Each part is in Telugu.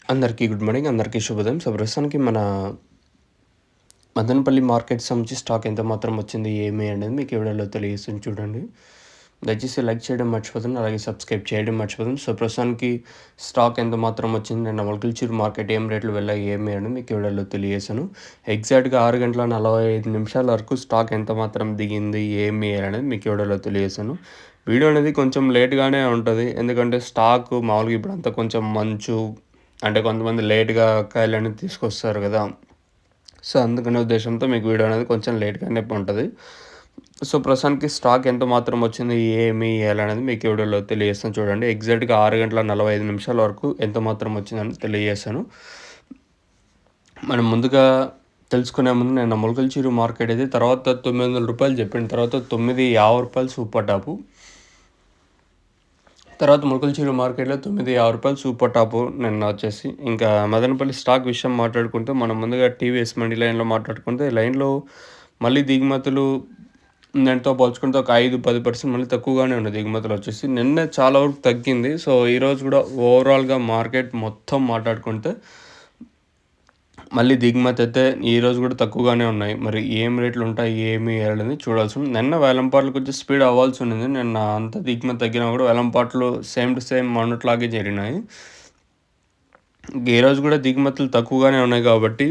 అందరికీ గుడ్ మార్నింగ్. అందరికీ శుభోదయం. సో, ప్రస్తుతానికి మన మదనపల్లి మార్కెట్ సంబంధించి స్టాక్ ఎంత మాత్రం వచ్చింది, ఏమి అనేది మీకు ఈ వీడియోలో తెలియజేస్తాను చూడండి. దయచేసి లైక్ చేయడం మర్చిపోతుంది, అలాగే సబ్స్క్రైబ్ చేయడం మర్చిపోతుంది. సో, ప్రస్తుతానికి స్టాక్ ఎంత మాత్రం వచ్చింది, నిన్న మొలకల్చూరు మార్కెట్ ఏం రేట్లు వెళ్ళాయి, ఏమి అనేది మీకు ఈ వీడియోలో తెలియజేశాను. ఎగ్జాక్ట్గా 6:45 వరకు స్టాక్ ఎంత మాత్రం దిగింది, ఏమి అనేది మీకు ఈ వీడియోలో తెలియజేశాను. వీడియో అనేది కొంచెం లేట్గానే ఉంటుంది, ఎందుకంటే స్టాక్ మామూలుగా ఇప్పుడు అంతా కొంచెం మంచు అంటే కొంతమంది లేట్‌గా కాయలనేవి తీసుకొస్తారు కదా! సో, అందుకనే ఉద్దేశంతో మీకు వీడియో అనేది కొంచెం లేట్‌గానే ఉంటది. సో, ప్రస్తుతానికి స్టాక్ ఎంత మాత్రం వచ్చింది, ఏమి, ఎలా అనేది మీకు ఈ వీడియోలో తెలియజేస్తాను చూడండి. ఎగ్జాక్ట్‌గా 6:45 వరకు ఎంత మాత్రం వచ్చిందని తెలియజేశాను. మనం ముందుగా తెలుసుకునే ముందు నిన్న మొలకల్చూరు మార్కెట్ అయితే తర్వాత రూ. 900 చెప్పిన తర్వాత రూ. 950 సూపర్ టాపు. తర్వాత మొలకల్చూరు మార్కెట్‌లో రూ. 950 సూపర్ టాపు నిన్న వచ్చేసి. ఇంకా మదనపల్లి స్టాక్ విషయం మాట్లాడుకుంటే మనం ముందుగా టీవీఎస్ మండి లైన్‌లో మాట్లాడుకుంటే లైన్‌లో మళ్ళీ దిగుమతులు నిన్నటితో పోల్చుకుంటే ఒక 5-10% మళ్ళీ తక్కువగానే ఉన్నాయి దిగుమతులు వచ్చేసి. నిన్న చాలా వరకు తగ్గింది. సో, ఈరోజు కూడా ఓవరాల్‌గా మార్కెట్ మొత్తం మాట్లాడుకుంటే మళ్ళీ దిగుమతి అయితే ఈరోజు కూడా తక్కువగానే ఉన్నాయి. మరి ఏం రేట్లు ఉంటాయి, ఏమి అనేది చూడాల్సి ఉంది. నిన్న వేలంపాట్లు కొంచెం స్పీడ్ అవ్వాల్సి ఉండింది. నిన్న అంత దిగుమతి తగ్గినా కూడా వేలంపాట్లు సేమ్ టు సేమ్ మొన్నట్లాగే జరిగినాయి. ఈరోజు కూడా దిగుమతులు తక్కువగానే ఉన్నాయి కాబట్టి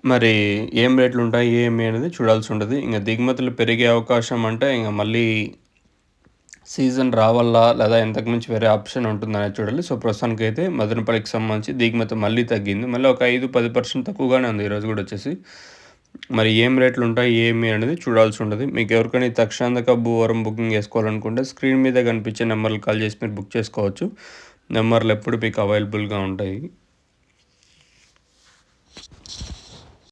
మరి ఏం రేట్లు ఉంటాయి, ఏమి అనేది చూడాల్సి ఉంటుంది. ఇంక దిగుమతులు పెరిగే అవకాశం అంటే ఇంక మళ్ళీ సీజన్ రావాలా లేదా ఇంతకు మించి వేరే ఆప్షన్ ఉంటుందనేది చూడాలి. సో, ప్రస్తుతానికైతే మదనపల్లికి సంబంధించి దిగుమతి మళ్ళీ తగ్గింది. మళ్ళీ ఒక 5-10% తక్కువగానే ఉంది ఈరోజు కూడా వచ్చేసి. మరి ఏం రేట్లు ఉంటాయి, ఏమి అనేది చూడాల్సి ఉంటుంది. మీకు ఎవరికైనా ఈ తక్షణాంతక భూవరం బుకింగ్ చేసుకోవాలనుకుంటే స్క్రీన్ మీద కనిపించే నెంబర్‌కి కాల్ చేసి మీరు బుక్ చేసుకోవచ్చు. నెంబర్లు ఎప్పుడు మీకు అవైలబుల్‌గా ఉంటాయి.